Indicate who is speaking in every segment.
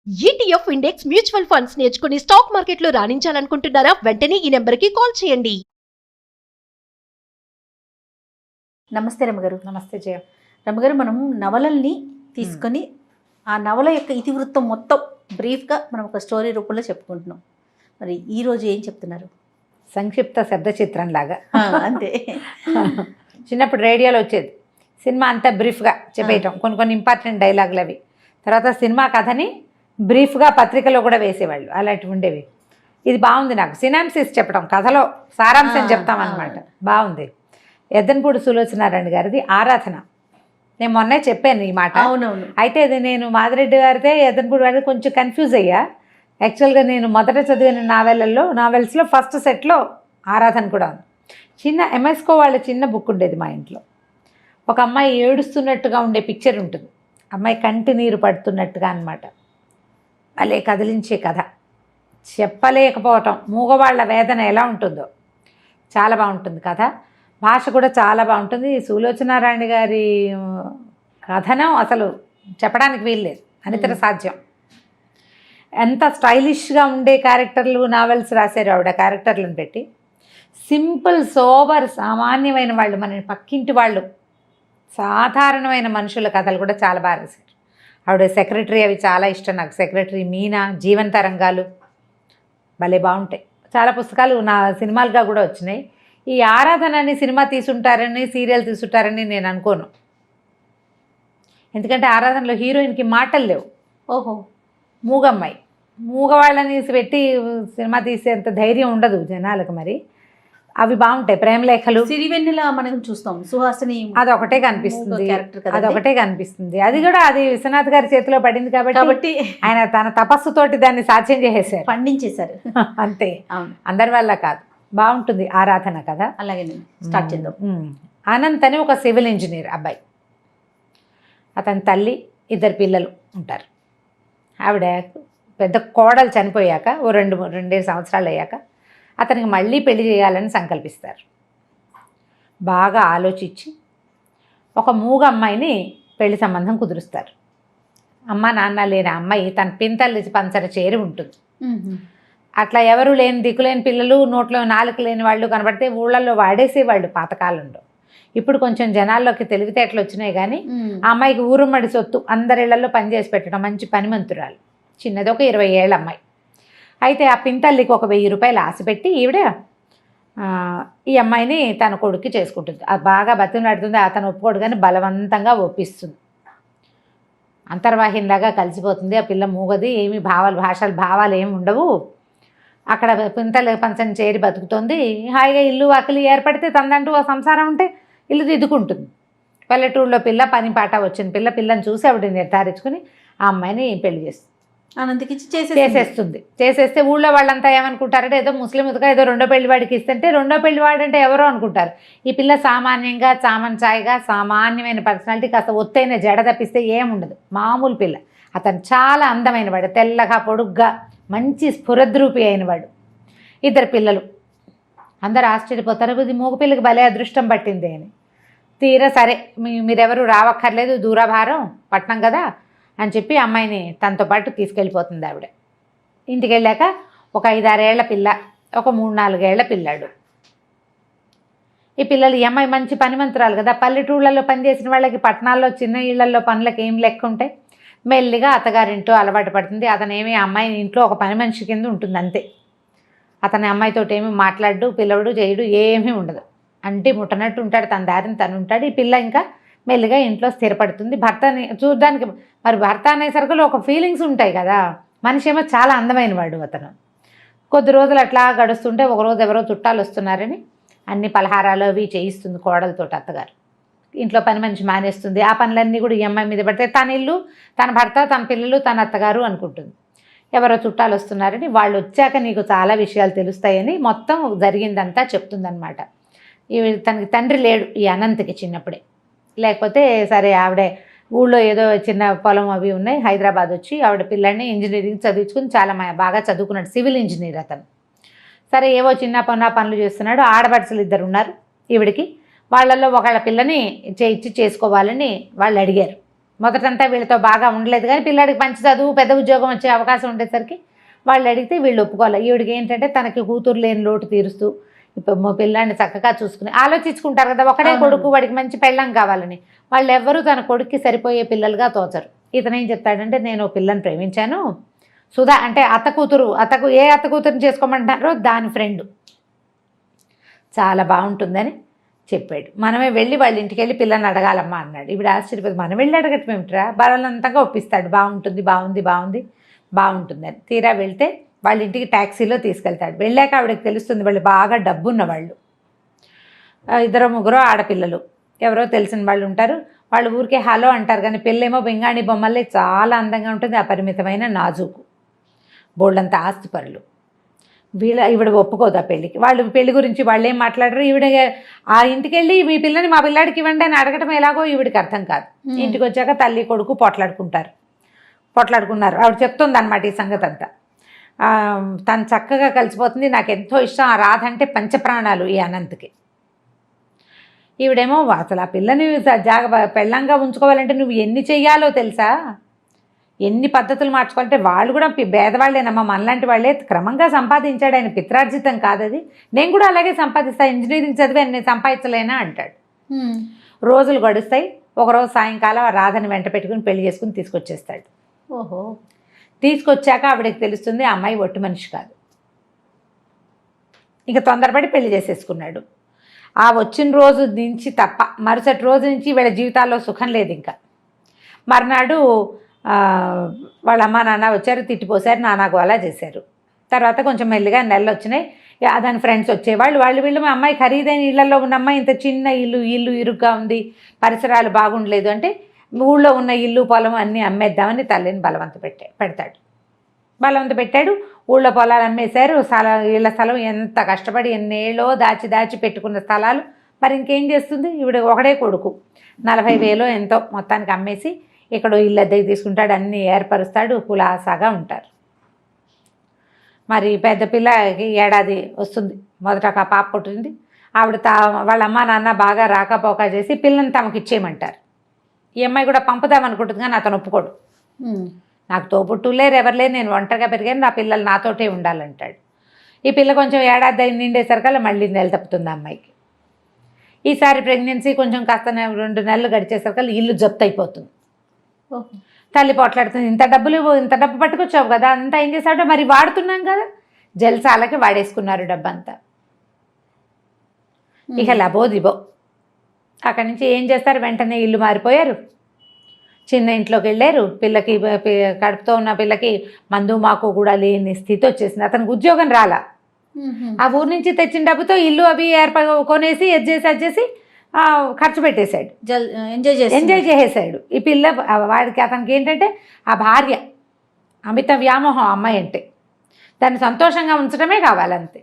Speaker 1: ETF index mutual funds నేర్చుకుని stock మార్కెట్లో రాణించాలనుకుంటున్నారా? వెంటనే ఈ నెంబర్కి కాల్ చేయండి.
Speaker 2: నమస్తే రమ్మగారు.
Speaker 3: నమస్తే జయ.
Speaker 2: రమ్మగారు, మనం నవలల్ని తీసుకొని ఆ నవల యొక్క ఇతివృత్తం మొత్తం బ్రీఫ్గా మనం ఒక స్టోరీ రూపంలో చెప్పుకుంటున్నాం. మరి ఈరోజు ఏం చెప్తున్నారు?
Speaker 3: సంక్షిప్త శబ్ద చిత్రం లాగా.
Speaker 2: అంతే.
Speaker 3: చిన్నప్పుడు రేడియోలో వచ్చేది సినిమా అంతా బ్రీఫ్గా చెప్పేయటం, కొన్ని ఇంపార్టెంట్ డైలాగులు అవి. తర్వాత సినిమా కథని బ్రీఫ్గా పత్రికలో కూడా వేసేవాళ్ళు, అలాంటివి ఉండేవి. ఇది బాగుంది, నాకు సినాప్సిస్ చెప్పడం, కథలో సారాంశం చెప్తామన్నమాట. బాగుంది. ఎద్దనపూడి సులోచనారాయణ గారిది ఆరాధన. నేను మొన్నే చెప్పాను ఈ మాట.
Speaker 2: అవునవును.
Speaker 3: అయితే ఇది నేను మాదిరెడ్డి గారితే ఎద్దనపూడి గారిది కొంచెం కన్ఫ్యూజ్ అయ్యా. యాక్చువల్గా నేను మొదట చదివిన నావెల్స్లో ఫస్ట్ సెట్లో ఆరాధన కూడా ఉంది. చిన్న ఎంఎస్కో వాళ్ళ చిన్న బుక్ ఉండేది మా ఇంట్లో. ఒక అమ్మాయి ఏడుస్తున్నట్టుగా ఉండే పిక్చర్ ఉంటుంది, అమ్మాయి కంటి నీరు పడుతున్నట్టుగా అన్నమాట. భలే కదిలించే కథ, చెప్పలేకపోవటం. మూగవాళ్ల వేదన ఎలా ఉంటుందో చాలా బాగుంటుంది కథ. భాష కూడా చాలా బాగుంటుంది. సులోచనారాయణ గారి కథనం అసలు చెప్పడానికి వీల్లేదు, అనితర సాధ్యం. ఎంత స్టైలిష్గా ఉండే క్యారెక్టర్లు నావెల్స్ రాశారు ఆవిడ. క్యారెక్టర్లను పెట్టి సింపుల్ సోబర్ సామాన్యమైన వాళ్ళు, మన పక్కింటి వాళ్ళు, సాధారణమైన మనుషుల కథలు కూడా చాలా బాగా రాశారు ఆవిడ. సెక్రటరీ అవి చాలా ఇష్టం నాకు. సెక్రటరీ, మీనా, జీవన తరంగాలు భలే బాగుంటాయి. చాలా పుస్తకాలు నా సినిమాలుగా కూడా వచ్చినాయి. ఈ ఆరాధనని సినిమా తీసుంటారని, సీరియల్ తీసుంటారని నేను అనుకోను. ఎందుకంటే ఆరాధనలో హీరోయిన్కి మాటలు లేవు.
Speaker 2: ఓహో,
Speaker 3: మూగమ్మాయి, మూగవాళ్ళని పెట్టి సినిమా తీసేంత ధైర్యం ఉండదు జనాలకు. మరి అవి బాగుంటాయి. ప్రేమలేఖలు,
Speaker 2: సిరివెన్నెల మనం చూస్తాం, సుహాసిని,
Speaker 3: అదొకటే కనిపిస్తుంది. అదొకటే కనిపిస్తుంది. అది కూడా అది విశ్వనాథ్ గారి చేతిలో పడింది కాబట్టి ఆయన తన తపస్సుతోటి దాన్ని సాధ్యం చేసేసారు,
Speaker 2: పండించేశారు.
Speaker 3: అంతే, అందరి వల్ల కాదు. బాగుంటుంది ఆరాధన కదా.
Speaker 2: అలాగే స్టార్ట్ చేద్దాం.
Speaker 3: అనంత్ అని ఒక సివిల్ ఇంజనీర్ అబ్బాయి. అతని తల్లి, ఇద్దరు పిల్లలు ఉంటారు. ఆవిడ పెద్ద కోడలు చనిపోయాక ఓ రెండే సంవత్సరాలు అయ్యాక అతనికి మళ్ళీ పెళ్లి చేయాలని సంకల్పిస్తారు. బాగా ఆలోచించి ఒక మూగ అమ్మాయిని పెళ్లి సంబంధం కుదురుస్తారు. అమ్మ నాన్న లేని అమ్మాయి తన పింతల్లి పంచర చేరి ఉంటుంది. అట్లా ఎవరు లేని, దిక్కులేని పిల్లలు, నోట్లో నాలుక లేని వాళ్ళు కనబడితే ఊళ్ళల్లో వాడేసేవాళ్ళు పాతకాలంలో. ఇప్పుడు కొంచెం జనాల్లోకి తెలివితేటలు వచ్చినాయి. కానీ ఆ అమ్మాయికి ఊరుమ్మడి సొత్తు, అందరిళ్లలో పనిచేసి పెట్టడం, మంచి పనిమంతురాలు. చిన్నది ఒక 20 ఏళ్ళ అమ్మాయి. అయితే ఆ పింతల్లికి ఒక 1000 రూపాయలు ఆశ పెట్టి ఈవిడ ఈ అమ్మాయిని తన కొడుక్కి చేసుకుంటుంది. అది బాగా బతిమలాడుతుంది. అతను ఒప్పుకోడు కానీ బలవంతంగా ఒప్పిస్తుంది. అంతర్వాహినిలాగా కలిసిపోతుంది. ఆ పిల్ల మూగది, ఏమి భావాలు ఏమి ఉండవు. అక్కడ పింతల పంచని చేరి బతుకుతుంది. హాయిగా ఇల్లు వాకిలి ఏర్పడితే తనదంటూ ఆ సంసారం ఉంటే ఇల్లు దిద్దుకుంటుంది. పల్లెటూరులో పిల్ల, పని పాట వచ్చిన పిల్లని చూసి ఆవిడ నిర్ధారించుకుని ఆ అమ్మాయిని పెళ్లి చేస్తుంది.
Speaker 2: అనంతకి
Speaker 3: చేసేస్తే ఊళ్ళో వాళ్ళంతా ఏమనుకుంటారంటే ఏదో ముస్లింగా ఏదో రెండో పెళ్లి వాడికి ఇస్తుంటే రెండో పెళ్లి వాడు అంటే ఎవరో అనుకుంటారు. ఈ పిల్ల సామాన్యంగా చామన్చాయిగా సామాన్యమైన పర్సనాలిటీ, కాస్త ఒత్తైన జడ తప్పిస్తే ఏముండదు, మామూలు పిల్ల. అతను చాలా అందమైన వాడు, తెల్లగా పొడుగ్గా మంచి స్ఫురద్రూపి అయినవాడు. ఇద్దరు పిల్లలు. అందరు ఆశ్చర్యపోతారు, ఇది మూగపిల్లకి భలే అదృష్టం పట్టింది అని. తీరా సరే మీరెవరు రావక్కర్లేదు, దూరభారం పట్నం కదా అని చెప్పి అమ్మాయిని తనతో పాటు తీసుకెళ్ళిపోతుంది ఆవిడ. ఇంటికి వెళ్ళాక ఒక 5-6 ఏళ్ల పిల్ల, ఒక 3-4 ఏళ్ల పిల్లాడు. ఈ పిల్లలు, ఈ అమ్మాయి మంచి పనిమంతురాలు కదా. పల్లెటూళ్ళల్లో పనిచేసిన వాళ్ళకి పట్టణాల్లో చిన్న ఇళ్లలో పనులకు ఏం లెక్క ఉంటాయి. మెల్లిగా అత్తగారింటో అలవాటు పడుతుంది. అతనేమి అమ్మాయి ఇంట్లో ఒక పని మనిషి కింద ఉంటుంది అంతే. అతని అమ్మాయితో ఏమి మాట్లాడు, పిలవడు, చేయడు, ఏమీ ఉండదు. అంటే ముట్టనట్టు ఉంటాడు, తన దారిని తను ఉంటాడు. ఈ పిల్ల ఇంకా మెల్లిగా ఇంట్లో స్థిరపడుతుంది. భర్తని చూడడానికి, మరి భర్త అనేసరికి ఒక ఫీలింగ్స్ ఉంటాయి కదా. మనిషి ఏమో చాలా అందమైన వాడు అతను. కొద్ది రోజులు అట్లా గడుస్తుంటే ఒకరోజు ఎవరో చుట్టాలు వస్తున్నారని అన్ని పలహారాలు అవి చేయిస్తుంది కోడలతో అత్తగారు. ఇంట్లో పని మనిషి మానేస్తుంది. ఆ పనులన్నీ కూడా ఈ అమ్మాయి మీద పడితే తన ఇల్లు, తన భర్త, తన పిల్లలు, తన అత్తగారు అనుకుంటుంది. ఎవరో చుట్టాలు వస్తున్నారని, వాళ్ళు వచ్చాక నీకు చాలా విషయాలు తెలుస్తాయని మొత్తం జరిగిందంతా చెప్తుందనమాట. తనకి తండ్రి లేడు ఈ అనంతకి చిన్నప్పుడే. లేకపోతే సరే ఆవిడే ఊళ్ళో ఏదో చిన్న పొలం అవి ఉన్నాయి, హైదరాబాద్ వచ్చి ఆవిడ పిల్లల్ని ఇంజనీరింగ్ చదివించుకుని చాలా బాగా చదువుకున్నాడు, సివిల్ ఇంజనీర్ అతను. సరే ఏవో చిన్న పనులు చేస్తున్నాడు. ఆడపడుచులు 2 ఉన్నారు ఈవిడికి. వాళ్ళల్లో ఒకళ్ళ పిల్లని ఇచ్చి చేసుకోవాలని వాళ్ళు అడిగారు. మొదటంతా వీళ్ళతో బాగా ఉండలేదు, కానీ పిల్లాడికి మంచి చదువు పెద్ద ఉద్యోగం వచ్చే అవకాశం ఉండేసరికి వాళ్ళు అడిగితే వీళ్ళు ఒప్పుకోవాలి. ఈవిడికి ఏంటంటే తనకి కూతురు లేని లోటు తీరుస్తూ ఇప్పుడు పిల్లాడిని చక్కగా చూసుకుని ఆలోచించుకుంటారు కదా, ఒకడే కొడుకు వాడికి మంచి పెళ్ళం కావాలని. వాళ్ళు ఎవ్వరూ తన కొడుక్కి సరిపోయే పిల్లలుగా తోచరు. ఇతను ఏం చెప్తాడంటే, నేను పిల్లని ప్రేమించాను, సుధా అంటే అత్త కూతురు, ఏ అత్త కూతురుని చేసుకోమంటారో దాని ఫ్రెండ్, చాలా బాగుంటుందని చెప్పాడు. మనమే వెళ్ళి వాళ్ళ ఇంటికి వెళ్ళి పిల్లని అడగాలమ్మా అన్నాడు. ఇప్పుడు ఆశ్చర్యపోతే మనం వెళ్ళి అడగటం ఏమిట్రా, బలవంతంగా ఒప్పిస్తాడు. బాగుంటుందని. తీరా వెళ్తే వాళ్ళ ఇంటికి ట్యాక్సీలో తీసుకెళ్తాడు. వెళ్ళాక ఆవిడకి తెలుస్తుంది వాళ్ళు బాగా డబ్బున్న వాళ్ళు, 2-3 ఆడపిల్లలు, ఎవరో తెలిసిన వాళ్ళు ఉంటారు. వాళ్ళు ఊరికే హలో అంటారు, కానీ పిల్లేమో పింగాణి బొమ్మల్లే చాలా అందంగా ఉంటుంది, అపరిమితమైన నాజూకు, బోల్డంత ఆస్తిపరులు. ఈవిడ ఒప్పుకోదు ఆ పెళ్ళికి. వాళ్ళు పెళ్లి గురించి వాళ్ళు ఏం మాట్లాడరు. ఈవిడ ఆ ఇంటికి వెళ్ళి మీ పిల్లని మా పిల్లాడికి ఇవ్వండి అని అడగటం ఎలాగో ఈవిడికి అర్థం కాదు. ఇంటికి వచ్చాక తల్లి కొడుకు పోట్లాడుకున్నారు. ఆవిడ చెప్తుంది అనమాట ఈ సంగతి అంతా. తను చక్కగా కలిసిపోతుంది, నాకు ఎంతో ఇష్టం, ఆ రాధ అంటే పంచప్రాణాలు ఈ అనంత్కి. ఈవిడేమో అసలు ఆ పిల్లని పెళ్ళంగా ఉంచుకోవాలంటే నువ్వు ఎన్ని చెయ్యాలో తెలుసా, ఎన్ని పద్ధతులు మార్చుకోవాలంటే. వాళ్ళు కూడా పేదవాళ్ళేనమ్మా, మనలాంటి వాళ్ళే. క్రమంగా సంపాదించాడు ఆయన, పిత్రార్జితం కాదది. నేను కూడా అలాగే సంపాదిస్తాను, ఇంజనీరింగ్ చదివి నేను సంపాదించలేనా అంటాడు. రోజులు గడుస్తాయి. ఒకరోజు సాయంకాలం ఆ రాధని వెంట పెట్టుకుని పెళ్లి చేసుకుని తీసుకొచ్చేస్తాడు.
Speaker 2: ఓహో.
Speaker 3: తీసుకొచ్చాక ఆవిడకి తెలుస్తుంది ఆ అమ్మాయి ఒట్టి మనిషి కాదు. ఇక తొందరపడి పెళ్లి చేసేసుకున్నాడు. ఆ వచ్చిన రోజు నుంచి తప్ప మరుసటి రోజు నుంచి వీళ్ళ జీవితాల్లో సుఖం లేదు. ఇంకా మర్నాడు వాళ్ళ అమ్మ నాన్న వచ్చారు, తిట్టిపోసారు, నాన్నకు అలా చేశారు. తర్వాత కొంచెం మెల్లిగా నెలలు వచ్చినాయి. దాని ఫ్రెండ్స్ వచ్చేవాళ్ళు. వీళ్ళు మా అమ్మాయి ఖరీదైన ఇళ్లలో ఉన్న అమ్మాయి, ఇంత చిన్న ఇల్లు ఇరుగ్గా ఉంది, పరిసరాలు బాగుండలేదు అంటే ఊళ్ళో ఉన్న ఇల్లు పొలం అన్నీ అమ్మేద్దామని తల్లిని బలవంత పెట్టాడు. ఊళ్ళో పొలాలు అమ్మేశారు. ఇళ్ళ స్థలం ఎంత కష్టపడి ఎన్నేళ్ళో దాచి పెట్టుకున్న స్థలాలు మరి ఇంకేం చేస్తుంది. ఈవిడ ఒకడే కొడుకు, 40,000 ఎంతో మొత్తానికి అమ్మేసి ఇక్కడ ఇల్లు అద్దెకి తీసుకుంటాడు, అన్నీ ఏర్పరుస్తాడు, కులాసాగా ఉంటారు. మరి పెద్ద పిల్లకి ఏడాది వస్తుంది, మొదట ఒక పాప పుట్టింది. ఆవిడ వాళ్ళ అమ్మ నాన్న బాగా రాకపోక చేసి పిల్లని తమకు ఇచ్చేయమంటారు. ఈ అమ్మాయి కూడా పంపుదామనుకుంటుంది, కానీ అతను ఒప్పుకోడు. నాకు తోబుట్టులేరు, ఎవరు లేరు, నేను ఒంటరిగా పెరిగాను, నా పిల్లలు నాతోటే ఉండాలంటాడు. ఈ పిల్ల కొంచెం ఏడాది నిండేసరికల్లా మళ్ళీ నెల తప్పుతుంది అమ్మాయికి. ఈసారి ప్రెగ్నెన్సీ కొంచెం కాస్త 2 నెలలు గడిచేసరికల్లా ఇల్లు జప్తు అయిపోతుంది. తల్లి పోట్లాడుతుంది, ఇంత డబ్బు పట్టుకొచ్చావు కదా, అంతా ఏం చేశాడో మరి వాడుతున్నాం కదా. జల్సాలకి వాడేసుకున్నారు డబ్బంతా. ఇక లబోదిబో. అక్కడి నుంచి ఏం చేస్తారు, వెంటనే ఇల్లు మారిపోయారు, చిన్న ఇంట్లోకి వెళ్ళారు. పిల్లకి కడుపుతో ఉన్న పిల్లకి మందు మాకు కూడా లేని స్థితి వచ్చేసింది. అతనికి ఉద్యోగం రాలా. ఆ ఊరు నుంచి తెచ్చిన డబ్బుతో ఇల్లు అవి కొనేసి ఎడ్చేసి ఖర్చు పెట్టేశాడు, ఎంజాయ్ చేసేసాడు. ఈ పిల్ల వాడికి అతనికి ఏంటంటే ఆ భార్య అమిత వ్యామోహం అమ్మాయి అంటే, దాన్ని సంతోషంగా ఉంచడమే కావాలంతే.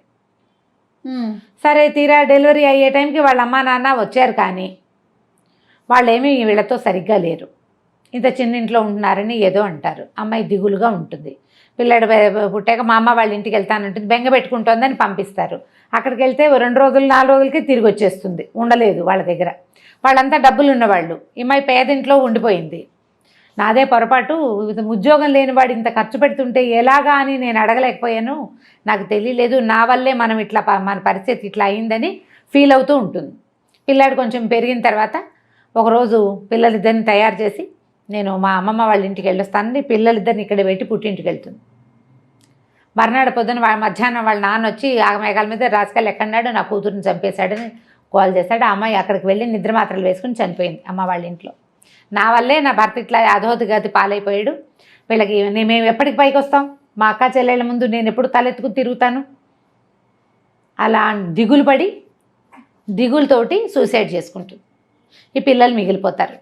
Speaker 3: సరే తీరా డెలివరీ అయ్యే టైంకి వాళ్ళ అమ్మా నాన్న వచ్చారు, కానీ వాళ్ళేమీ వీళ్ళతో సరిగ్గా లేరు. ఇంత చిన్న ఇంట్లో ఉంటున్నారని ఏదో అంటారు. అమ్మాయి దిగులుగా ఉంటుంది. పిల్లడు పుట్టాక మా అమ్మ వాళ్ళ ఇంటికి వెళ్తానంటుంది, బెంగ పెట్టుకుంటుందని పంపిస్తారు. అక్కడికి వెళ్తే 2 రోజులు 4 రోజులకి తిరిగి వచ్చేస్తుంది, ఉండలేదు వాళ్ళ దగ్గర. వాళ్ళంతా డబ్బులు ఉన్నవాళ్ళు, అమ్మాయి పేదింట్లో ఉండిపోయింది. నాదే పొరపాటు, ఉద్యోగం లేనివాడు ఇంత ఖర్చు పెడుతుంటే ఎలాగా అని నేను అడగలేకపోయాను, నాకు తెలియలేదు, నా వల్లే మన పరిస్థితి ఇట్లా అయిందని ఫీల్ అవుతూ ఉంటుంది. పిల్లాడు కొంచెం పెరిగిన తర్వాత ఒకరోజు పిల్లలిద్దరిని తయారు చేసి నేను మా అమ్మమ్మ వాళ్ళ ఇంటికి వెళ్ళొస్తానని పిల్లలిద్దరిని ఇక్కడ పెట్టి పుట్టింటికి వెళ్తుంది. మర్నాడు పొద్దున మధ్యాహ్నం వాళ్ళ నాన్న వచ్చి ఆ మేఘాల మీద రాసుకెళ్ళి ఎక్కడన్నాడు, నా కూతురుని చంపేశాడని కాల్ చేశాడు. ఆ అమ్మాయి అక్కడికి వెళ్ళి నిద్ర మాత్రలు వేసుకుని చనిపోయింది అమ్మ వాళ్ళ ఇంట్లో. నా వల్లే నా భర్త ఇట్లా అధోగతి పాలైపోయాడు, వీళ్ళకి మేము ఎప్పటికి పైకి వస్తాం, మా అక్క చెల్లెళ్ళ ముందు నేను ఎప్పుడు తలెత్తుకుని తిరుగుతాను. అలా దిగులతోటి సూసైడ్ చేసుకుంటుంది. ఈ పిల్లలు మిగిలిపోతారు.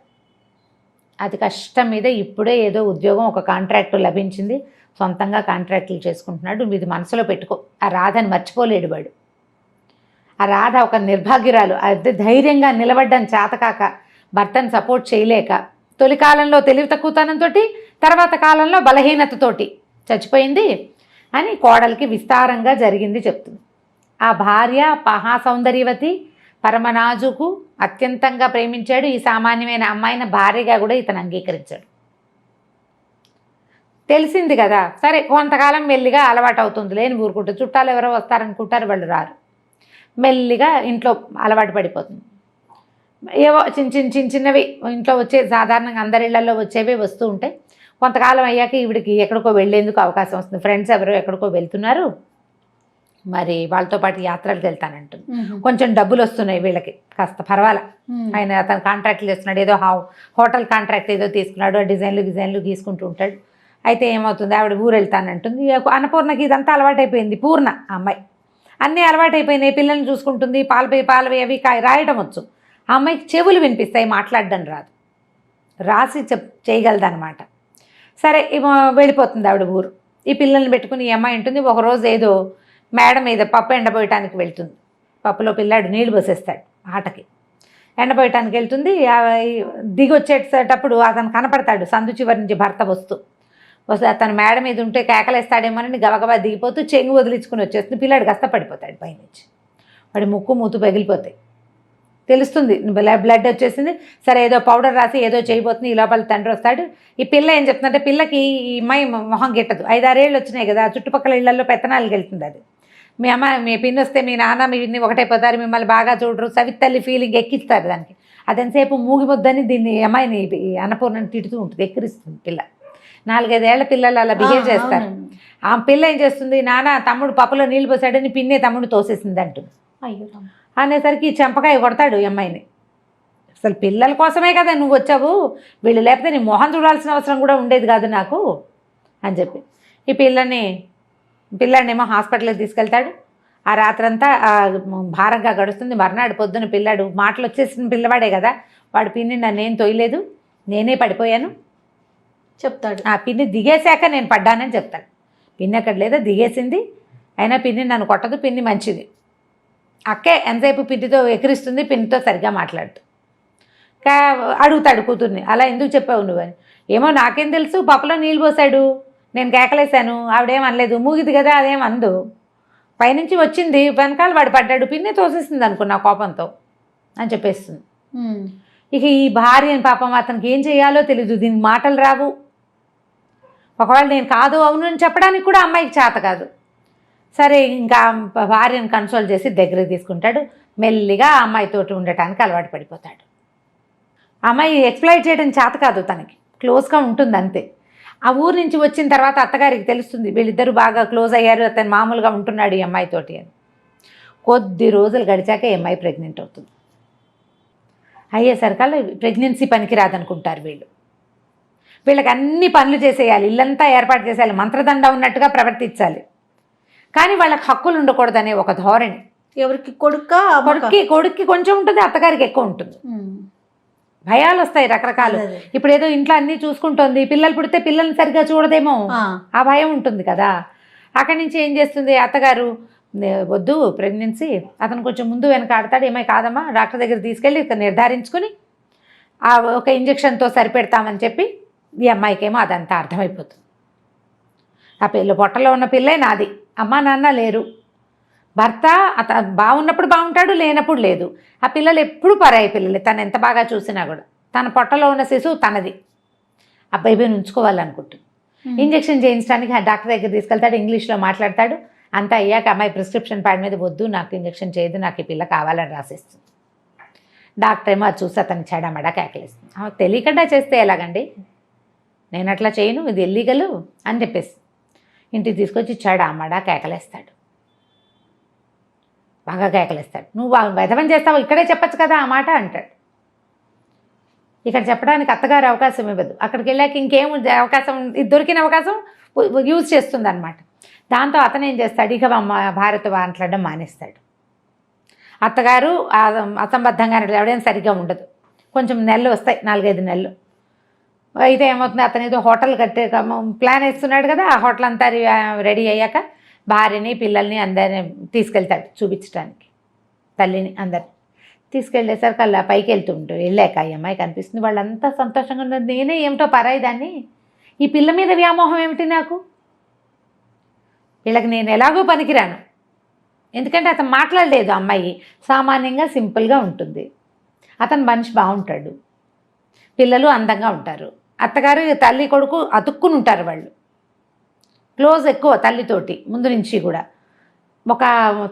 Speaker 3: అది కష్టం మీద ఇప్పుడే ఏదో ఉద్యోగం, ఒక కాంట్రాక్టు లభించింది, సొంతంగా కాంట్రాక్టులు చేసుకుంటున్నాడు. ఇది మనసులో పెట్టుకో. ఆ రాధని మర్చిపోలేడు వాడు. ఆ రాధ ఒక నిర్భాగ్యురాలు, అదే ధైర్యంగా నిలబడ్డం చేతకాక, భర్తను సపోర్ట్ చేయలేక, తొలి కాలంలో తెలివి తక్కువతనంతో, తర్వాత కాలంలో బలహీనతతోటి చచ్చిపోయింది అని కోడలికి విస్తారంగా జరిగింది చెప్తుంది. ఆ భార్య మహాసౌందర్యవతి, పరమనాజుకు అత్యంతంగా ప్రేమించాడు. ఈ సామాన్యమైన అమ్మాయిని భార్యగా కూడా ఇతను అంగీకరించాడు. తెలిసింది కదా, సరే కొంతకాలం మెల్లిగా అలవాటు అవుతుంది, లేని ఊరుకుంటుంది. చుట్టాలు ఎవరో వస్తారనుకుంటారు, వాళ్ళు రారు. మెల్లిగా ఇంట్లో అలవాటు పడిపోతుంది. ఏవో చిన్నవి ఇంట్లో వచ్చే సాధారణంగా అందరి ఇళ్లలో వచ్చేవే వస్తూ ఉంటాయి. కొంతకాలం అయ్యాక ఈవిడికి ఎక్కడికో వెళ్ళేందుకు అవకాశం వస్తుంది. ఫ్రెండ్స్ ఎవరో ఎక్కడికో వెళ్తున్నారు, మరి వాళ్ళతో పాటు యాత్రలకు వెళ్తానంటుంది. కొంచెం డబ్బులు వస్తున్నాయి వీళ్ళకి, కాస్త పర్వాలా. ఆయన అతను కాంట్రాక్ట్లు చేస్తున్నాడు, ఏదో హోటల్ కాంట్రాక్ట్ ఏదో తీసుకున్నాడు, డిజైన్లు గీసుకుంటూ ఉంటాడు. అయితే ఏమవుతుంది, ఆవిడ ఊరు వెళ్తానంటుంది. అన్నపూర్ణకి ఇదంతా అలవాటైపోయింది. పూర్ణ అమ్మాయి అన్నీ అలవాటైపోయినాయి. పిల్లల్ని చూసుకుంటుంది, పాలపై అవి రాయడం వచ్చు. ఆ అమ్మాయికి చెవులు వినిపిస్తాయి, మాట్లాడడం రాదు, రాసి చేయగలదన్నమాట. సరే వెళ్ళిపోతుంది ఆవిడ ఊరు. ఈ పిల్లల్ని పెట్టుకుని ఈ అమ్మాయి ఉంటుంది. ఒకరోజు ఏదో మేడ మీద పప్పు ఎండబోయటానికి వెళ్తుంది. పప్పులో పిల్లాడు నీళ్లు పోసేస్తాడు, ఆటకి ఎండబోయటానికి వెళ్తుంది. దిగి వచ్చేటప్పుడు అతను కనపడతాడు, సందు చివరి నుంచి భర్త వస్తే అతను మేడ మీద ఉంటే కేకలేస్తాడేమోనని గబగబా దిగిపోతూ చెంగు వదిలించుకుని వచ్చేస్తుంది. పిల్లాడు కష్ట పడిపోతాడు పైనుంచి. వాడి ముక్కు మూతు పగిలిపోతాయి. తెలుస్తుంది బ్లడ్ వచ్చేసింది. సరే ఏదో పౌడర్ రాసి ఏదో చేయబోతుంది. ఈ లోపల తండ్రి వస్తాడు. ఈ పిల్ల ఏం చెప్తుందంటే, పిల్లకి ఈ అమ్మాయి మొహం గిట్టదు. 5-6 ఏళ్ళు వచ్చినాయి కదా, చుట్టుపక్కల ఇళ్లలో పెత్తనాలకు వెళ్తుంది. అది మీ అమ్మ మీ పిన్ని వస్తే మీ నాన్న మీ పిన్ని ఒకటైపోతారు, మిమ్మల్ని బాగా చూడరు, సవితల్లి ఫీలింగ్ ఎక్కిస్తారు దానికి. అదెంతసేపు మూగిముద్దని దీన్ని అమ్మాయిని అన్నపూర్ణని తిడుతూ ఉంటుంది, ఎక్కిరిస్తుంది పిల్ల. 4-5 ఏళ్ల పిల్లలు అలా బిహేవ్ చేస్తారు. ఆ పిల్ల ఏం చేస్తుంది, నాన్న తమ్ముడు పప్పులో నీళ్ళు పోసాడని పిన్నే తమ్ముడు తోసేసింది అంటుంది.
Speaker 2: అయ్యో
Speaker 3: అనేసరికి చెంపకాయ కొడతాడు ఈ అమ్మాయిని. అసలు పిల్లల కోసమే కదా నువ్వు వచ్చావు, వీళ్ళు లేకపోతే నీ మొహం చూడాల్సిన అవసరం కూడా ఉండేది కాదు నాకు అని చెప్పి ఈ పిల్లాడినేమో హాస్పిటల్కి తీసుకెళ్తాడు. ఆ రాత్రంతా భారంగా గడుస్తుంది. మర్నాడు పొద్దున పిల్లాడు మాటలు వచ్చేసిన పిల్లవాడే కదా, వాడు పిన్ని నన్నేం తోయలేదు, నేనే పడిపోయాను
Speaker 2: చెప్తాడు.
Speaker 3: ఆ పిన్ని దిగేశాక నేను పడ్డానని చెప్తాడు. పిన్ని అక్కడ లేదా, దిగేసింది, అయినా పిన్ని నన్ను కొట్టదు, పిన్ని మంచిది. అక్కే ఎంతసేపు పిన్నితో ఎక్కిరిస్తుంది, పిన్నితో సరిగ్గా మాట్లాడుతూ అడుగుతాడు కూతుర్ని, అలా ఎందుకు చెప్పావు నువ్వని. ఏమో నాకేం తెలుసు, పప్పులో నీళ్ళు పోసాడు, నేను కేకలేశాను, ఆవిడేం అనలేదు, మూగిది కదా అదేం అందు, పైనుంచి వచ్చింది, వెనకాల వాడు పడ్డాడు, పిన్ని తోసేసింది అనుకున్నా కోపంతో అని చెప్పేస్తుంది. ఇక ఈ భార్యని పాపం అతనికి ఏం చేయాలో తెలీదు, దీనికి మాటలు రావు. ఒకవేళ నేను కాదు అవును అని చెప్పడానికి కూడా అమ్మాయికి చేత కాదు. సరే ఇంకా భార్యను కన్సోల్ చేసి దగ్గరికి తీసుకుంటాడు. మెల్లిగా ఆ అమ్మాయితోటి ఉండటానికి అలవాటు పడిపోతాడు. అమ్మాయి ఎక్స్ప్లైట్ చేయడం చేత కాదు, తనకి క్లోజ్గా ఉంటుంది అంతే. ఆ ఊరు నుంచి వచ్చిన తర్వాత అత్తగారికి తెలుస్తుంది వీళ్ళిద్దరూ బాగా క్లోజ్ అయ్యారు, అతను మామూలుగా ఉంటున్నాడు ఈ అమ్మాయితోటి అని. కొద్ది రోజులు గడిచాక ఈ అమ్మాయి ప్రెగ్నెంట్ అవుతుంది. అయ్యేసరికల్లా ప్రెగ్నెన్సీ పనికిరాదనుకుంటారు వీళ్ళు. వీళ్ళకి అన్ని పనులు చేసేయాలి, ఇల్లంతా ఏర్పాటు చేసేయాలి, మంత్రదండ ఉన్నట్టుగా ప్రవర్తించాలి. కానీ వాళ్ళకి హక్కులు ఉండకూడదనే ఒక ధోరణి.
Speaker 2: ఎవరికి
Speaker 3: కొడుక్కి కొంచెం ఉంటుంది, అత్తగారికి ఎక్కువ ఉంటుంది. భయాలు వస్తాయి రకరకాలు. ఇప్పుడు ఏదో ఇంట్లో అన్నీ చూసుకుంటోంది, పిల్లలు పుడితే పిల్లల్ని సరిగ్గా చూడదేమో, ఆ భయం ఉంటుంది కదా. అక్కడి నుంచి ఏం చేస్తుంది అత్తగారు, వద్దు ప్రెగ్నెన్సీ, అతను కొంచెం ముందు వెనక ఆడతాడు, ఏమై కాదమ్మా డాక్టర్ దగ్గర తీసుకెళ్ళి ఇక్కడ నిర్ధారించుకుని ఆ ఒక ఇంజక్షన్తో సరిపెడతామని చెప్పి ఈ అమ్మాయికేమో అదంతా అర్థమైపోతుంది. ఆ పొట్టలో ఉన్న పిల్లే నాది, అమ్మా నాన్న లేరు, భర్త బాగున్నప్పుడు బాగుంటాడు, లేనప్పుడు లేదు. ఆ పిల్లలు ఎప్పుడు పరాయి పిల్లలు, తను ఎంత బాగా చూసినా కూడా. తన పొట్టలో ఉన్న శిశువు తనది, ఆ బేబీని ఉంచుకోవాలనుకుంటుంది. ఇంజక్షన్ చేయించడానికి ఆ డాక్టర్ దగ్గర తీసుకెళ్తాడు, ఇంగ్లీష్లో మాట్లాడతాడు. అంతా అయ్యాక అమ్మాయి ప్రిస్క్రిప్షన్ ప్యాడ్ మీద వద్దు నాకు ఇంజక్షన్ చేయదు, నాకు ఈ పిల్ల కావాలని రాసేస్తుంది. డాక్టర్ ఏమో అది చూసి అతను చెడమడా కేకలేస్తుంది. తెలియకుండా చేస్తే ఎలాగండి, నేను అట్లా చేయను, ఇది ఇల్లీగలు అని చెప్పేసి ఇంటికి తీసుకొచ్చి చెడమడా కేకలేస్తాడు, బాగా కేకలేస్తాడు. నువ్వు వెధవం చేస్తావు, ఇక్కడే చెప్పచ్చు కదా ఆ మాట అంటాడు. ఇక్కడ చెప్పడానికి అత్తగారు అవకాశం ఇవ్వదు. అక్కడికి వెళ్ళాక ఇంకేం అవకాశం, దొరికిన అవకాశం యూజ్ చేస్తుంది అనమాట. దాంతో అతను ఏం చేస్తాడు, ఇక భార్యతో మాట్లాడడం మానేస్తాడు. అత్తగారు అసంబద్ధంగా ఎవడైనా సరిగ్గా ఉండదు. కొంచెం నెలలు వస్తాయి, 4-5 నెలలు అయితే ఏమవుతుంది, అతను ఏదో హోటల్ కట్టే ప్లాన్ వేస్తున్నాడు కదా, ఆ హోటల్ అంతా రెడీ అయ్యాక భార్యని పిల్లల్ని అందరిని తీసుకెళ్తాడు చూపించడానికి, తల్లిని అందరిని తీసుకెళ్ళేసరికి అలా పైకి వెళ్తుంటాడు. వెళ్ళాక ఈ అమ్మాయి కనిపిస్తుంది, వాళ్ళంతా సంతోషంగా ఉన్నది. నేనే ఏమిటో పరాయి దాన్ని, ఈ పిల్ల మీద వ్యామోహం ఏమిటి నాకు, వీళ్ళకి నేను ఎలాగో పనికిరాను, ఎందుకంటే అతను మాట్లాడలేదు, అమ్మాయి సామాన్యంగా సింపుల్గా ఉంటుంది, అతను మనిషి బాగుంటాడు, పిల్లలు అందంగా ఉంటారు, అత్తగారు తల్లి కొడుకు అతుక్కుని ఉంటారు, వాళ్ళు క్లోజ్ ఎక్కువ తల్లితోటి ముందు నుంచి కూడా.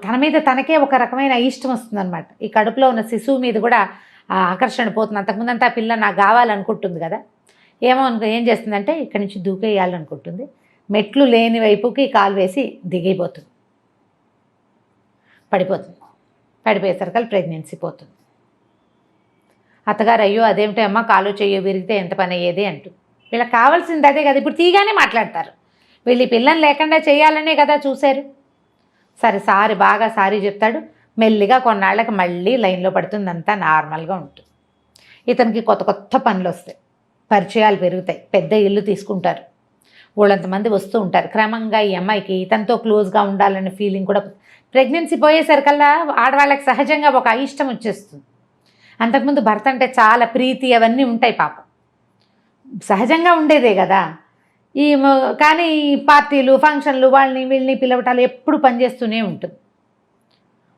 Speaker 3: తన మీద తనకే ఒక రకమైన ఇష్టం వస్తుందన్నమాట. ఈ కడుపులో ఉన్న శిశువు మీద కూడా ఆ ఆకర్షణ పోతుంది. అంతకుముందంతా ఆ పిల్ల నాకు కావాలనుకుంటుంది కదా, ఏం చేస్తుందంటే ఇక్కడి నుంచి దూకేయాలనుకుంటుంది, మెట్లు లేని వైపుకి కాలు వేసి దిగిపోతుంది, పడిపోయేసరికి ప్రెగ్నెన్సీ పోతుంది. అత్తగారు అయ్యో అదేమిటో అమ్మ కాలు చెయ్యో విరిగితే ఎంత పని అయ్యేది అంటుంది. వీళ్ళకి కావాల్సింది అదే కదా, ఇప్పుడు తీగానే మాట్లాడతారు. వీళ్ళు ఈ పిల్లని లేకుండా చేయాలనే కదా చూశారు. సరే బాగా సారీ చెప్తాడు. మెల్లిగా కొన్నాళ్ళకి మళ్ళీ లైన్లో పడుతుంది, అంతా నార్మల్గా ఉంటుంది. ఇతనికి కొత్త పనులు వస్తాయి, పరిచయాలు పెరుగుతాయి, పెద్ద ఇల్లు తీసుకుంటారు, వాళ్ళంతమంది వస్తూ ఉంటారు. క్రమంగా ఈ అమ్మాయికి ఇతనితో క్లోజ్గా ఉండాలనే ఫీలింగ్ కూడా. ప్రెగ్నెన్సీ పోయేసరికల్లా ఆడవాళ్ళకి సహజంగా ఒక అయిష్టం వచ్చేస్తుంది. అంతకుముందు భర్త అంటే చాలా ప్రీతి అవన్నీ ఉంటాయి, పాపం సహజంగా ఉండేదే కదా. కానీ ఈ పార్టీలు ఫంక్షన్లు వాళ్ళని వీళ్ళని పిలవటాలు ఎప్పుడు పనిచేస్తూనే ఉంటుంది.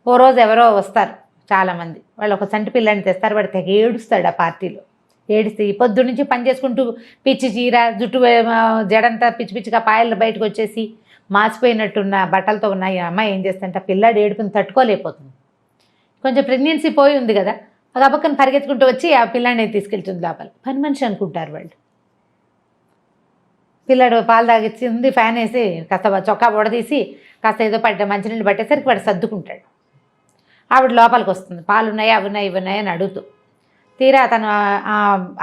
Speaker 3: ఓ రోజు ఎవరో వస్తారు చాలామంది, వాళ్ళు ఒక చంటి పిల్లని తెస్తారు, వాడు తెగ ఏడుస్తాడు. ఆ పార్టీలో ఏడిస్తే ఈ పొద్దు నుంచి పని చేసుకుంటూ పిచ్చి చీర జుట్టు జడంతా పిచ్చిగా పాయలు బయటకు వచ్చేసి మాసిపోయినట్టున్న బట్టలతో ఉన్న ఈ అమ్మాయి ఏం చేస్తుంటే ఆ పిల్లాడు ఏడుపుని తట్టుకోలేకపోతుంది. కొంచెం ప్రెగ్నెన్సీ పోయి ఉంది కదా, అది పక్కన పరిగెత్తుకుంటూ వచ్చి ఆ పిల్లాడిని తీసుకెళ్తుంది లోపల. పని మనిషి అనుకుంటారు వాళ్ళు. పిల్లాడు పాలు తాగిచ్చింది, ఫ్యాన్ వేసి కాస్త చొక్కా బొడదీసి కాస్త ఏదో మంచినీళ్ళు పట్టేసరికి వాడు సర్దుకుంటాడు. ఆవిడ లోపలికి వస్తుంది, పాలు ఉన్నాయి అవి ఉన్నాయి ఇవి ఉన్నాయి అని అడుగుతూ. తీరా అతను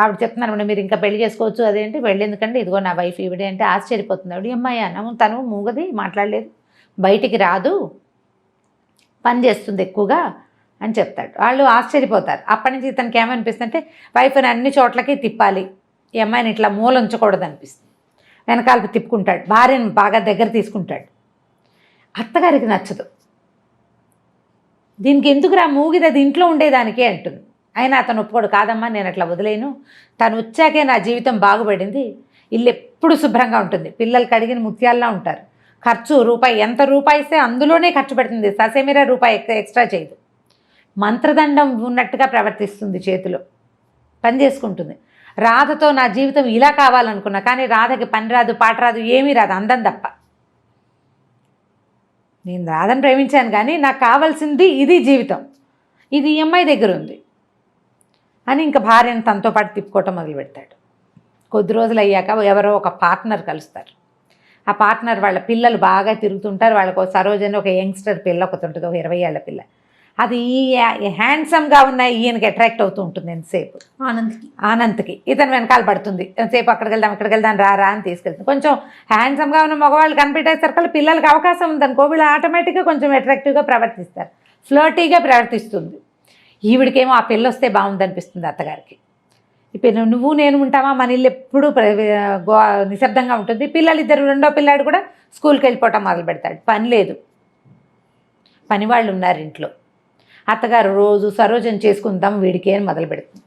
Speaker 3: ఆవిడ చెప్తున్నాను, మీరు ఇంకా పెళ్లి చేసుకోవచ్చు అదేంటి, పెళ్ళి ఎందుకంటే ఇదిగో నా వైఫ్ ఈవిడే అంటే ఆశ్చర్యపోతుంది ఆవిడ. అమ్మాయి అన్నాము, తను మూగది, మాట్లాడలేదు, బయటికి రాదు, పని చేస్తుంది ఎక్కువగా అని చెప్తాడు. వాళ్ళు ఆశ్చర్యపోతారు. అప్పటి నుంచి ఇతనికి ఏమనిపిస్తుంది అంటే వైఫ్ని అన్ని చోట్లకి తిప్పాలి, ఈ అమ్మాయిని ఇట్లా మూల ఉంచకూడదు అనిపిస్తుంది. వెనకాలకు తిప్పుకుంటాడు, భార్యను బాగా దగ్గర తీసుకుంటాడు. అత్తగారికి నచ్చదు, దీనికి ఎందుకురా మూగిది, అది ఇంట్లో ఉండేదానికే అంటుంది. అయినా అతను ఒప్పుకోడు, కాదమ్మా నేను అట్లా వదిలేను, తను వచ్చాకే నా జీవితం బాగుపడింది, ఇల్లు ఎప్పుడు శుభ్రంగా ఉంటుంది, పిల్లలు కడిగిన ముత్యాల్లా ఉంటారు, ఖర్చు ఎంత రూపాయి ఇస్తే అందులోనే ఖర్చు పెడుతుంది, ససేమిరా రూపాయి ఎక్స్ట్రా చేయదు, మంత్రదండం ఉన్నట్టుగా ప్రవర్తిస్తుంది, చేతిలో పని చేసుకుంటుంది. రాధతో నా జీవితం ఇలా కావాలనుకున్నా, కానీ రాధకి పని రాదు, పాట రాదు, ఏమీ రాదు, అందం తప్ప. నేను రాధని ప్రేమించాను కానీ నాకు కావాల్సింది ఇది జీవితం, ఇది ఈ అమ్మాయి దగ్గర ఉంది అని ఇంకా భార్యను తనతో పాటు తిప్పుకోవటం మొదలు పెడతాడు. కొద్ది రోజులు అయ్యాక ఎవరో ఒక పార్ట్నర్ కలుస్తారు. ఆ పార్ట్నర్ వాళ్ళ పిల్లలు బాగా తిరుగుతుంటారు. వాళ్ళకు సరోజని ఒక యంగ్స్టర్ పిల్ల ఒకటి ఉంటుంది, ఒక 20 ఏళ్ల పిల్ల. అది హ్యాండ్సమ్గా ఉన్న ఈయనకి అట్రాక్ట్ అవుతూ ఉంటుంది ఎంతసేపు. ఆనంద్కి ఇతను వెనకాల పడుతుంది, ఎంతసేపు అక్కడికి వెళ్దాం రా అని తీసుకెళ్తుంది. కొంచెం హ్యాండ్సమ్గా ఉన్న మగవాళ్ళు కనిపెట్టేసరికి పిల్లలకి అవకాశం ఉందనుకో, వీళ్ళు ఆటోమేటిక్గా కొంచెం అట్రాక్టివ్గా ప్రవర్తిస్తారు, ఫ్లర్టీగా ప్రవర్తిస్తుంది. ఈవిడికేమో ఆ పిల్ల వస్తే బాగుందనిపిస్తుంది అత్తగారికి. ఇప్పుడు నువ్వు నేను ఉంటామా, మన ఇల్లు ఎప్పుడూ నిశ్శబ్దంగా ఉంటుంది. పిల్లలిద్దరు, రెండో పిల్లాడు కూడా స్కూల్కి వెళ్ళిపోవటం మొదలు పెడతాడు, పని లేదు, పని వాళ్ళు ఉన్నారు ఇంట్లో. అత్తగారు రోజు సరోజని చేసుకుందాం వీడికి అని మొదలు పెడుతుంది.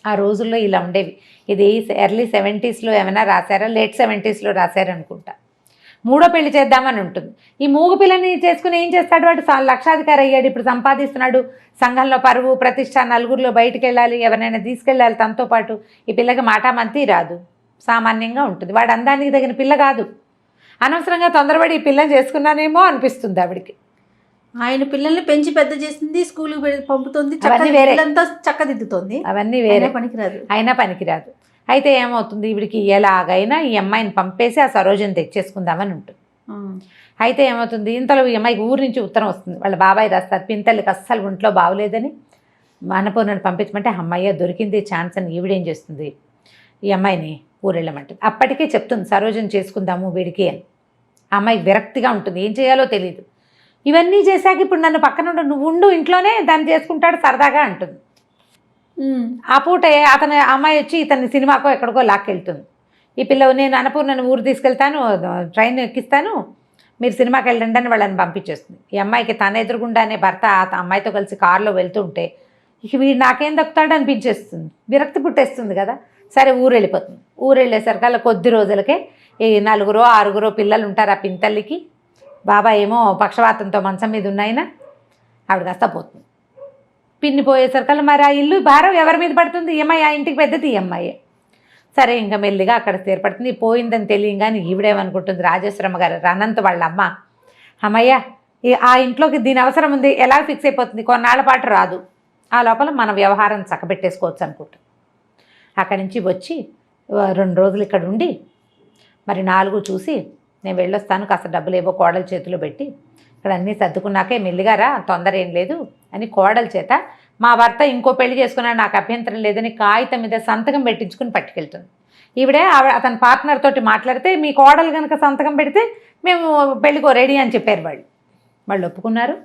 Speaker 3: ఆ రోజుల్లో ఇలా ఉండేవి. ఇది ఎర్లీ 70s ఏమైనా రాశారా, లేట్ 70s రాశారనుకుంటా. మూడో పెళ్లి చేద్దామని ఉంటుంది. ఈ మూగ పిల్లని చేసుకుని ఏం చేస్తాడు వాడు, లక్షాధికారి అయ్యాడు, ఇప్పుడు సంపాదిస్తున్నాడు, సంఘంలో పరువు ప్రతిష్ట, నలుగురిలో బయటికి వెళ్ళాలి, ఎవరినైనా తీసుకెళ్ళాలి తనతో పాటు. ఈ పిల్లకి మాటామంతి రాదు, సామాన్యంగా ఉంటుంది, వాడు అందానికి తగిన పిల్ల కాదు. అనవసరంగా తొందరపడి ఈ పిల్లని చేసుకున్నానేమో అనిపిస్తుంది ఆవిడికి.
Speaker 2: ఆయన పిల్లల్ని పెంచి పెద్ద చేసింది, స్కూల్కి పంపుతుంది, చక్కదిద్దుతోంది,
Speaker 3: అవన్నీ వేరే,
Speaker 2: పనికిరాదు,
Speaker 3: అయినా పనికిరాదు. అయితే ఏమవుతుంది, ఈవిడికి ఎలాగైనా ఈ అమ్మాయిని పంపేసి ఆ సరోజని తెచ్చేసుకుందామని ఉంటుంది. అయితే ఏమవుతుంది, ఇంతలో ఈ అమ్మాయికి ఊరి నుంచి ఉత్తరం వస్తుంది. వాళ్ళ బాబాయ్ రాస్తారు, పింతల్లికి అస్సలు ఒంట్లో బాగోలేదని అన్నపూర్ణని పంపించమంటే, అమ్మాయి దొరికింది ఛాన్స్ అని ఈవిడేం చేస్తుంది, ఈ అమ్మాయిని ఊరెళ్ళమంటుంది. అప్పటికే చెప్తుంది సరోజని చేసుకుందాము వీడికి అని. ఆ అమ్మాయి విరక్తిగా ఉంటుంది, ఏం చేయాలో తెలియదు. ఇవన్నీ చేశాక ఇప్పుడు నన్ను పక్కన నువ్వు ఉండు ఇంట్లోనే, దాన్ని చేసుకుంటాడు సరదాగా అంటుంది. ఆ పూట అతను అమ్మాయి వచ్చి ఇతన్ని సినిమాకో ఎక్కడికో లాక్కెళ్తుంది. ఈ పిల్ల నేను అన్నపూర్ణని ఊరు తీసుకెళ్తాను, ట్రైన్ ఎక్కిస్తాను, మీరు సినిమాకి వెళ్ళండి అని వాళ్ళని పంపించేస్తుంది. ఈ అమ్మాయికి తన ఎదురుగుండానే భర్త ఆ అమ్మాయితో కలిసి కారులో వెళ్తూ ఉంటే ఇక వీడు నాకేం దక్కుతాడు అనిపించేస్తుంది, విరక్తి పుట్టేస్తుంది కదా. సరే ఊరు వెళ్ళిపోతుంది. ఊరు వెళ్ళేసరికి అలా కొద్ది రోజులకే ఈ 4 6 పిల్లలు ఉంటారు ఆ పింతల్లికి. బాబాయ్ ఏమో పక్షవాతంతో మంచం మీద ఉన్నాయినా ఆవిడ కాస్త పోతుంది. పిన్ని పోయేసరికల్లా మరి ఆ ఇల్లు భారం ఎవరి మీద పడుతుంది? ఈఎంఐ, ఆ ఇంటికి పెద్దది ఈఎంఐ. సరే ఇంకా మెల్లిగా అక్కడ స్థిరపడుతుంది. పోయిందని తెలియగానే ఈవిడేమనుకుంటుంది, రాజేశ్వరమ్మ గారు అనంత్ వాళ్ళ అమ్మ, అమ్మయ్య ఆ ఇంట్లోకి దీని అవసరం ఉంది, ఎలా ఫిక్స్ అయిపోతుంది, కొన్నాళ్ల పాటు రాదు, ఆ లోపల మన వ్యవహారం చక్కబెట్టేసుకోవచ్చు అనుకుంటాం. అక్కడి నుంచి వచ్చి 2 రోజులు ఇక్కడ ఉండి మరి 4 చూసి నేను వెళ్ళొస్తాను, కాస్త డబ్బులు ఏవో కోడల చేతిలో పెట్టి ఇక్కడ అన్నీ సర్దుకున్నాకే మెల్లిగా రా, తొందర ఏం లేదు అని కోడల చేత మా భర్త ఇంకో పెళ్లి చేసుకున్నాడు, నాకు అభ్యంతరం లేదని కాగితం మీద సంతకం పెట్టించుకుని పట్టుకెళ్తుంది. ఈవిడే అతని పార్ట్నర్ తోటి మాట్లాడితే మీ కోడలు కనుక సంతకం పెడితే మేము పెళ్ళికో రెడీ అని చెప్పారు. వాళ్ళు ఒప్పుకున్నారు.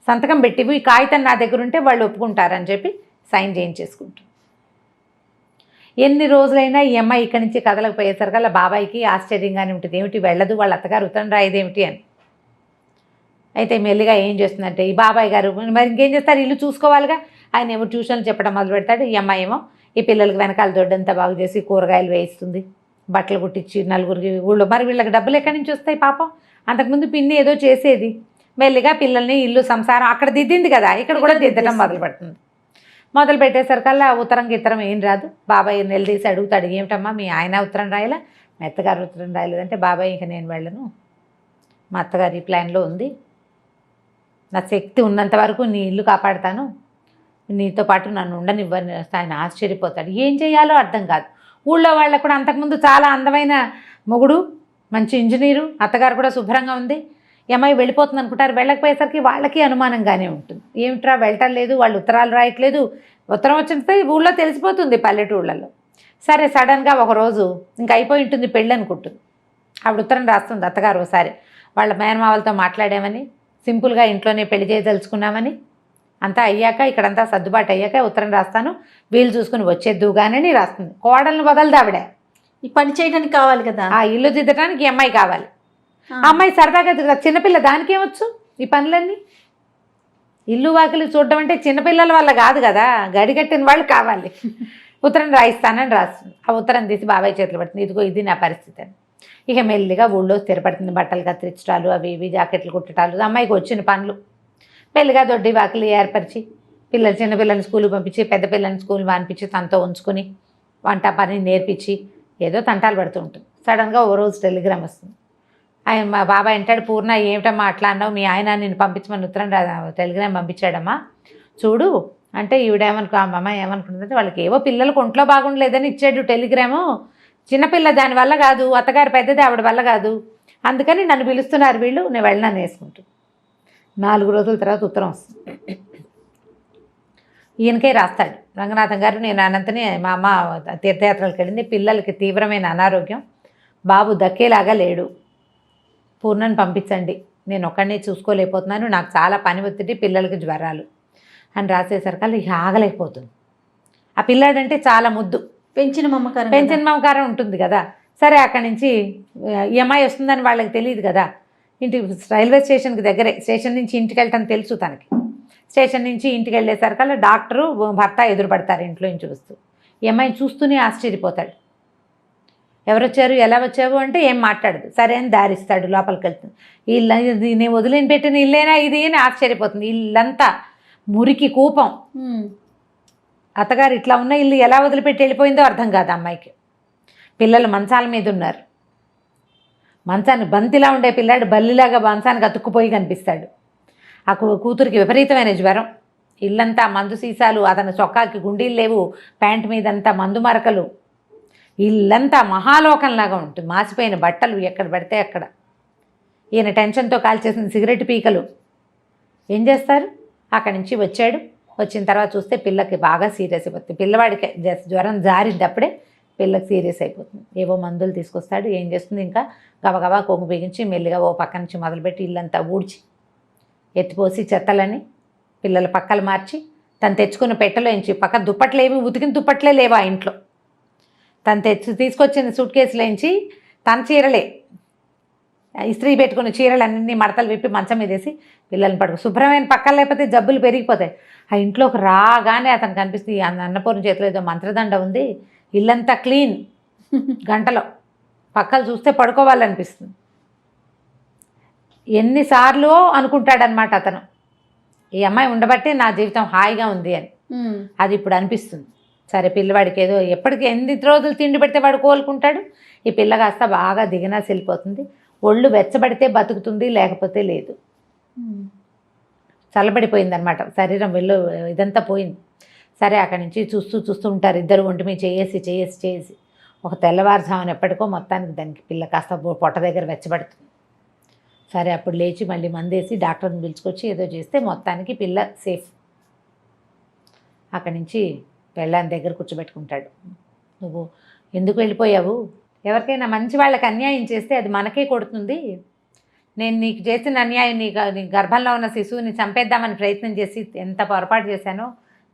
Speaker 3: సంతకం పెట్టి ఈ కాగితం నా దగ్గర ఉంటే వాళ్ళు ఒప్పుకుంటారని చెప్పి సైన్ చేయించేసుకుంటారు. ఎన్ని రోజులైనా ఈ అమ్మాయి ఇక్కడి నుంచి కదలకపోయేసరికల్లా బాబాయికి ఆశ్చర్యంగానే ఉంటుంది, ఏమిటి వెళ్ళదు, వాళ్ళ అత్తగారు ఉత్తరం రాయదేమిటి అని. అయితే మెల్లిగా ఏం చేస్తుందంటే ఈ బాబాయ్ గారు మరి ఇంకేం చేస్తారు, ఇల్లు చూసుకోవాలిగా, ఆయన ఏమో ట్యూషన్లు చెప్పడం మొదలు పెడతాడు. ఈ అమ్మాయి ఏమో ఈ పిల్లలకి వెనకాల దొడ్డంతా బాగు చేసి కూరగాయలు వేయిస్తుంది, బట్టలు కుట్టించి నలుగురికి ఊళ్ళో. మరి వీళ్ళకి డబ్బులు ఎక్కడి నుంచి వస్తాయి పాపం? అంతకుముందు పిన్ని ఏదో చేసేది. మెల్లిగా పిల్లల్ని ఇల్లు సంసారం అక్కడ దిద్దింది కదా, ఇక్కడ కూడా దిద్దడం మొదలు పెడుతుంది. మొదలు పెట్టేసరికల్లా ఉత్తరం గిత్తరం ఏం రాదు. బాబాయ్ నిలదీసి అడుగుతాడు, ఏమిటమ్మా మీ ఆయన ఉత్తరం రాయలా, మా అత్తగారు ఉత్తరం రాయలేదంటే, బాబాయ్ ఇంక నేను వెళ్ళను, మా అత్తగారు ఈ ప్లాన్లో ఉంది, నా శక్తి ఉన్నంత వరకు నీ ఇల్లు కాపాడుతాను, నీతో పాటు నన్ను ఉండనివ్వని ఆయన ఆశ్చర్యపోతాడు. ఏం చేయాలో అర్థం కాదు. ఊళ్ళో వాళ్ళకు కూడా అంతకుముందు చాలా అందమైన మొగుడు, మంచి ఇంజనీరు, అత్తగారు కూడా శుభ్రంగా ఉంది, అమ్మాయి వెళ్ళిపోతుంది అనుకుంటారు. వెళ్ళకపోయేసరికి వాళ్ళకి అనుమానంగానే ఉంటుంది, ఏమిట్రా వెళ్ళటం లేదు, వాళ్ళు ఉత్తరాలు రాయట్లేదు, ఉత్తరం వచ్చితే ఊళ్ళో తెలిసిపోతుంది పల్లెటూళ్ళల్లో. సరే సడన్గా ఒకరోజు ఇంక అయిపోయి ఉంటుంది పెళ్ళి అనుకుంటుంది. ఆవిడ ఉత్తరం రాస్తుంది అత్తగారు ఒకసారి వాళ్ళ మేనమావలతో మాట్లాడామని, సింపుల్గా ఇంట్లోనే పెళ్లి చేయదలుచుకున్నామని, అంతా అయ్యాక ఇక్కడంతా సర్దుబాటు అయ్యాక ఉత్తరం రాస్తాను, వీలు చూసుకుని వచ్చేద్దుగానని రాస్తుంది. కోడలను వదలదు ఆవిడ,
Speaker 2: ఈ పని చేయడానికి కావాలి కదా,
Speaker 3: ఆ ఇల్లు దిద్దడానికి ఈ అమ్మాయి కావాలి. ఆ అమ్మాయి సరదాగా చిన్నపిల్ల, దానికేమొచ్చు ఈ పనులన్నీ? ఇల్లు వాకిలి చూడడం అంటే చిన్నపిల్లల వల్ల కాదు కదా, గడిగట్టిన వాళ్ళు కావాలి. ఉత్తరం రాయిస్తానని రాస్తుంది. ఆ ఉత్తరం తీసి బాబాయ్ చేతులు పడుతుంది, ఇదిగో ఇది నా పరిస్థితి అని. ఇక మెల్లిగా ఊళ్ళో స్థిరపడుతుంది. బట్టలు కత్తిరించడాలు, అవి ఇవి జాకెట్లు కుట్టడాలు, అమ్మాయికి వచ్చిన పనులు. మెల్లిగా దొడ్డి వాకిలి ఏర్పరిచి చిన్నపిల్లల్ని స్కూల్కి పంపించి, పెద్ద పిల్లల్ని స్కూల్ మానిపించి తనతో ఉంచుకొని వంట పని నేర్పించి ఏదో తంటాలు పడుతూ ఉంటుంది. సడన్గా ఓ రోజు టెలిగ్రామ్ వస్తుంది. ఆయన మా బాబాయ్ అంటాడు, పూర్ణ ఏమిటమ్మా అట్లా అన్నావు, మీ ఆయన నేను పంపించమని ఉత్తరం టెలిగ్రామ్ పంపించాడమ్మా చూడు అంటే, అమ్మ ఏమనుకుంటుందంటే వాళ్ళకి ఏవో పిల్లలకు ఒంట్లో బాగుండలేదని ఇచ్చాడు టెలిగ్రాము, చిన్నపిల్ల దానివల్ల కాదు, అత్తగారు పెద్దది ఆవిడ వల్ల కాదు, అందుకని నన్ను పిలుస్తున్నారు వీళ్ళు, నేను వెళ్ళనని వేసుకుంటూ. 4 రోజుల తర్వాత ఉత్తరం వస్తుంది. ఈయనకే రాస్తాడు, రంగనాథం గారు నేను అనంతని మా అమ్మ తీర్థయాత్రలకు వెళ్ళింది, పిల్లలకి తీవ్రమైన అనారోగ్యం, బాబు దక్కేలాగా లేడు, పూర్ణని పంపించండి, నేను ఒక్కడినే చూసుకోలేకపోతున్నాను, నాకు చాలా పని ఒత్తిడి, పిల్లలకి జ్వరాలు అని రాసేసరికల్లా ఇక ఆగలేకపోతుంది. ఆ పిల్లాడంటే చాలా ముద్దు,
Speaker 2: పెంచిన
Speaker 3: మమకారం ఉంటుంది కదా. సరే అక్కడి నుంచి ఈ అమ్మాయి వస్తుందని వాళ్ళకి తెలియదు కదా, రైల్వే స్టేషన్కి దగ్గరే, స్టేషన్ నుంచి ఇంటికి వెళ్ళటం తెలుసు తనకి. స్టేషన్ నుంచి ఇంటికి వెళ్ళేసరికల్లా డాక్టరు భర్త ఎదురుపడతారు ఇంట్లో నుంచి వస్తూ. ఈ అమ్మాయిని చూస్తూనే ఆశ్చర్యపోతాడు, ఎవరొచ్చారు ఎలా వచ్చావు అంటే ఏం మాట్లాడదు. సరే అని దారిస్తాడు, లోపలికి వెళ్తుంది. ఇల్లు నేను వదిలేని పెట్టిన ఇల్లేనా ఇది అని ఆశ్చర్యపోతుంది. ఇల్లంతా మురికి కూపం, అత్తగారు ఇట్లా ఉన్న ఇల్లు ఎలా వదిలిపెట్టి వెళ్ళిపోయిందో అర్థం కాదు అమ్మాయికి. పిల్లలు మంచాల మీద ఉన్నారు, మంచాన్ని బంతిలా ఉండే పిల్లాడు బల్లిలాగా మంచానికి అతుక్కుపోయి కనిపిస్తాడు. ఆ కూతురికి విపరీతమైన జ్వరం, ఇల్లంతా మందు సీసాలు, అతని చొక్కాకి గుండీలు లేవు, ప్యాంట్ మీదంతా మందు మరకలు, ఇల్లంతా మహాలోకంలాగా ఉంటుంది, మాసిపోయిన బట్టలు ఎక్కడ పడితే అక్కడ. ఈయన టెన్షన్తో కాల్చేసిన సిగరెట్ పీకలు. ఏం చేస్తారు? అక్కడి నుంచి వచ్చాడు. వచ్చిన తర్వాత చూస్తే పిల్లకి బాగా సీరియస్ అయిపోతుంది. పిల్లవాడికి జ్వరం జారినప్పుడే పిల్లకి సీరియస్ అయిపోతుంది. ఏవో మందులు తీసుకొస్తాడు. ఏం చేస్తుంది, ఇంకా గబగబా కొంగు బిగించి మెల్లిగా ఓ పక్క నుంచి మొదలుపెట్టి ఇల్లంతా ఊడ్చి ఎత్తిపోసి చెత్తలని పిల్లల పక్కలు మార్చి తను తెచ్చుకున్న పెట్టెలో ఎంచి పక్క దుప్పట్లేమి ఉతికిన దుప్పట్లే లేవు ఆ ఇంట్లో. తను తీసుకొచ్చిన సూట్ కేసులోంచి తన చీరలే ఇస్త్రీ పెట్టుకున్న చీరలన్నీ మడతలు విప్పి మంచం మీద వేసి పిల్లల్ని పడుకో. శుభ్రమైన పక్కన లేకపోతే జబ్బులు పెరిగిపోతాయి. ఆ ఇంట్లోకి రాగానే అతను కనిపిస్తుంది, అన్నపూర్ణ చేతిలో ఏదో మంత్రదండ ఉంది, ఇల్లంతా క్లీన్, గంటలో పక్కలు చూస్తే పడుకోవాలనిపిస్తుంది. ఎన్నిసార్లు అనుకుంటాడనమాట అతను, ఈ అమ్మాయి ఉండబట్టే నా జీవితం హాయిగా ఉంది అని. అది ఇప్పుడు అనిపిస్తుంది. సరే పిల్లవాడికి ఏదో ఎప్పటికీ ఎన్ని రోజులు తిండి పెడితే వాడు కోలుకుంటాడు. ఈ పిల్ల కాస్త బాగా దిగినా వెళ్ళిపోతుంది. ఒళ్ళు వెచ్చబడితే బతుకుతుంది, లేకపోతే లేదు. చల్లబడిపోయిందనమాట శరీరం, ఇదంతా పోయింది. సరే అక్కడి నుంచి చూస్తూ ఉంటారు ఇద్దరు, ఒంటి మీద చేసి ఒక తెల్లవారుజామున ఎప్పటికో మొత్తానికి దానికి పిల్ల కాస్త పొట్ట దగ్గర వెచ్చబడుతుంది. సరే అప్పుడు లేచి మళ్ళీ మందేసి డాక్టర్ని పిలుచుకొచ్చి ఏదో చేస్తే మొత్తానికి పిల్ల సేఫ్. అక్కడి నుంచి పెళ్ళాని దగ్గర కూర్చోబెట్టుకుంటాడు. నువ్వు ఎందుకు వెళ్ళిపోయావు? ఎవరికైనా మంచి వాళ్ళకి అన్యాయం చేస్తే అది మనకే కొడుతుంది. నేను నీకు చేసిన అన్యాయం, నీ గర్భంలో ఉన్న శిశువుని చంపేద్దామని ప్రయత్నం చేసి ఎంత పొరపాటు చేశానో.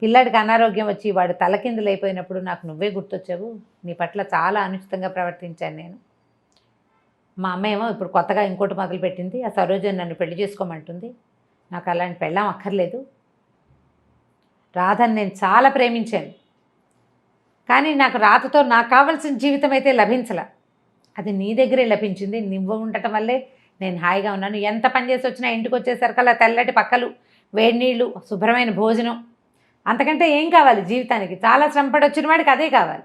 Speaker 3: పిల్లాడికి అనారోగ్యం వచ్చి వాడు తలకిందులైపోయినప్పుడు నాకు నువ్వే గుర్తొచ్చావు. నీ పట్ల చాలా అనుచితంగా ప్రవర్తించాను నేను. మా అమ్మ ఏమో ఇప్పుడు కొత్తగా ఇంకోటి మొదలుపెట్టింది, ఆ సరోజని నన్ను పెళ్లి చేసుకోమంటుంది. నాకు అలాంటి పెళ్ళాం అక్కర్లేదు. రాధని నేను చాలా ప్రేమించాను, కానీ నాకు రాధతో నాకు కావాల్సిన జీవితం అయితే లభించల. అది నీ దగ్గరే లభించింది. నువ్వు ఉండటం వల్లే నేను హాయిగా ఉన్నాను. ఎంత పని చేసి వచ్చినా ఇంటికి వచ్చేసరికల్లా తెల్లటి పక్కలు, వేడి నీళ్ళు, శుభ్రమైన భోజనం, అంతకంటే ఏం కావాలి జీవితానికి? చాలా శ్రమపడి వచ్చిన వాడికి అదే కావాలి.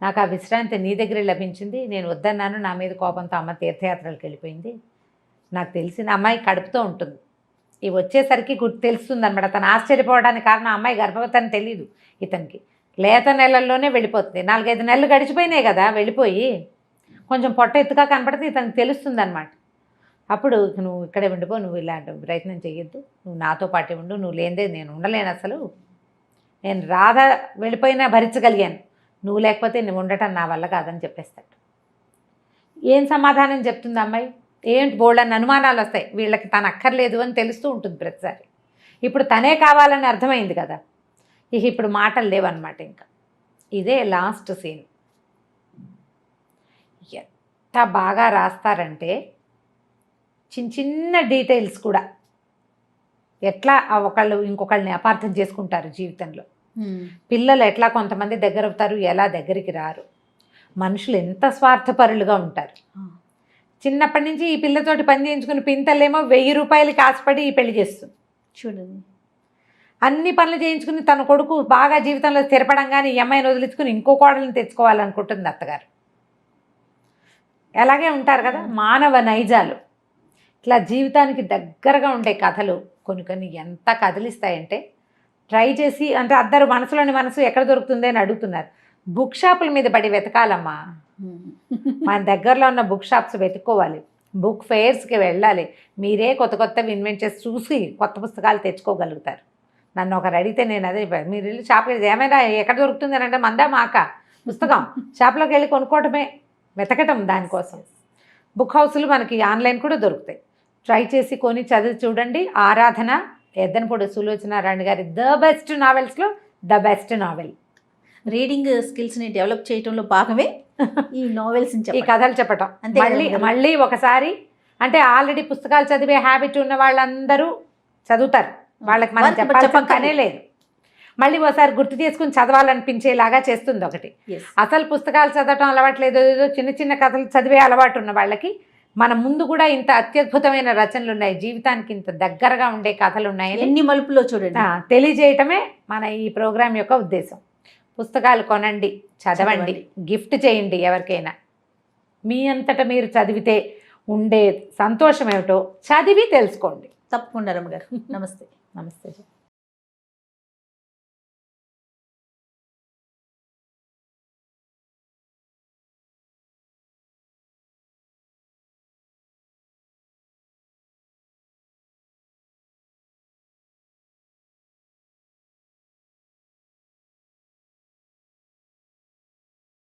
Speaker 3: నాకు ఆ విశ్రాంతి నీ దగ్గరే లభించింది. నేను వద్దన్నాను. నా మీద కోపంతో అమ్మ తీర్థయాత్రలకు వెళ్ళిపోయింది. నాకు తెలిసిన అమ్మాయి కడుపుతో ఉంటుంది. ఇవి వచ్చేసరికి తెలుస్తుంది అనమాట. తను ఆశ్చర్యపోవడానికి కారణం అమ్మాయి గర్భవతి అని తెలియదు ఇతనికి. లేత నెలల్లోనే వెళ్ళిపోతుంది. 4-5 నెలలు గడిచిపోయినాయి కదా వెళ్ళిపోయి. కొంచెం పొట్ట ఎత్తుగా కనపడితే ఇతనికి తెలుస్తుంది అనమాట. అప్పుడు నువ్వు ఇక్కడే ఉండిపో, నువ్వు ఇలాంటి ప్రయత్నం చేయొద్దు, నువ్వు నాతో పాటే ఉండు, నువ్వు లేనిదే నేను ఉండలేను. అసలు నేను రాధ వెళ్ళిపోయినా భరించగలిగాను, నువ్వు లేకపోతే నువ్వు ఉండటం నా వల్ల కాదని చెప్పేస్తాడు. ఏం సమాధానం చెప్తుంది అమ్మాయి? ఏంటి బోల్డన్ని అనుమానాలు వస్తాయి. వీళ్ళకి తను అక్కర్లేదు అని తెలుస్తూ ఉంటుంది ప్రతిసారి. ఇప్పుడు తనే కావాలని అర్థమైంది కదా, ఇప్పుడు మాటలు లేవన్నమాట. ఇంకా ఇదే లాస్ట్ సీన్. ఎంత బాగా రాస్తారంటే చిన్న డీటెయిల్స్ కూడా ఎట్లా ఒకళ్ళు ఇంకొకళ్ళని అపార్థం చేసుకుంటారు జీవితంలో. పిల్లలు ఎట్లా కొంతమంది దగ్గర అవుతారు, ఎలా దగ్గరికి రారు. మనుషులు ఎంత స్వార్థపరులుగా ఉంటారు. చిన్నప్పటి నుంచి ఈ పిల్లతోటి పని చేయించుకుని పింతలేమో 1000 రూపాయలకి ఆశపడి ఈ పెళ్లి చేస్తుంది.
Speaker 2: చూడండి,
Speaker 3: అన్ని పనులు చేయించుకుని తన కొడుకు బాగా జీవితంలో స్థిరపడంగానే ఈ అమ్మాయిని వదిలించుకుని ఇంకో కోడలిని తెచ్చుకోవాలనుకుంటుంది అత్తగారు. అలాగే ఉంటారు కదా మానవ నైజాలు. ఇట్లా జీవితానికి దగ్గరగా ఉండే కథలు కొన్ని ఎంత కదిలిస్తాయంటే, ట్రై చేసి అంటే అందరూ మనసులోని మనసు ఎక్కడ దొరుకుతుంది అని అడుగుతున్నారు. బుక్ షాపుల మీద పడి వెతకాలమ్మా. మన దగ్గరలో ఉన్న బుక్ షాప్స్ వెతుక్కోవాలి, బుక్ ఫెయిర్స్కి వెళ్ళాలి. మీరే కొత్తవి ఇన్వెంట్ చేసి చూసి కొత్త పుస్తకాలు తెచ్చుకోగలుగుతారు. నన్ను ఒకరు అడిగితే నేను అదే, మీరు వెళ్ళి షాప్కి ఏమైనా ఎక్కడ దొరుకుతుంది అని అంటే మందా మాక పుస్తకం షాప్లోకి వెళ్ళి కొనుక్కోవటమే, వెతకటం దానికోసం. బుక్ హౌస్లు మనకి ఆన్లైన్ కూడా దొరుకుతాయి. ట్రై చేసి కొని చదివి చూడండి. ఆరాధన, ఎద్దనపూడి సులోచనారాణి గారి ద బెస్ట్ నావెల్స్లో ద బెస్ట్ నావెల్.
Speaker 2: రీడింగ్ స్కిల్స్ని డెవలప్ చేయడంలో భాగమే ఈ నావెల్స్,
Speaker 3: ఈ కథలు చెప్పటం. మళ్ళీ ఒకసారి అంటే ఆల్రెడీ పుస్తకాలు చదివే హ్యాబిట్ ఉన్న వాళ్ళందరూ చదువుతారు, వాళ్ళకి మనం చెప్పనే లేదు. మళ్ళీ ఒకసారి గుర్తు చేసుకుని చదవాలనిపించేలాగా చేస్తుంది ఒకటి. అసలు పుస్తకాలు చదవటం అలవాట్లేదు, ఏదో చిన్న కథలు చదివే అలవాటు ఉన్న వాళ్ళకి మన ముందు కూడా ఇంత అత్యద్భుతమైన రచనలు ఉన్నాయి, జీవితానికి ఇంత దగ్గరగా ఉండే కథలు ఉన్నాయి,
Speaker 2: ఎన్ని మలుపులో చూడండి
Speaker 3: తెలియజేయటమే మన ఈ ప్రోగ్రాం యొక్క ఉద్దేశం. పుస్తకాలు కొనండి, చదవండి, గిఫ్ట్ చేయండి ఎవరికైనా. మీ అంతటా మీరు చదివితే ఉండే సంతోషం ఏమిటో చదివి తెలుసుకోండి.
Speaker 2: తప్పకుండా రమ్మ గారు. నమస్తే.
Speaker 3: నమస్తే.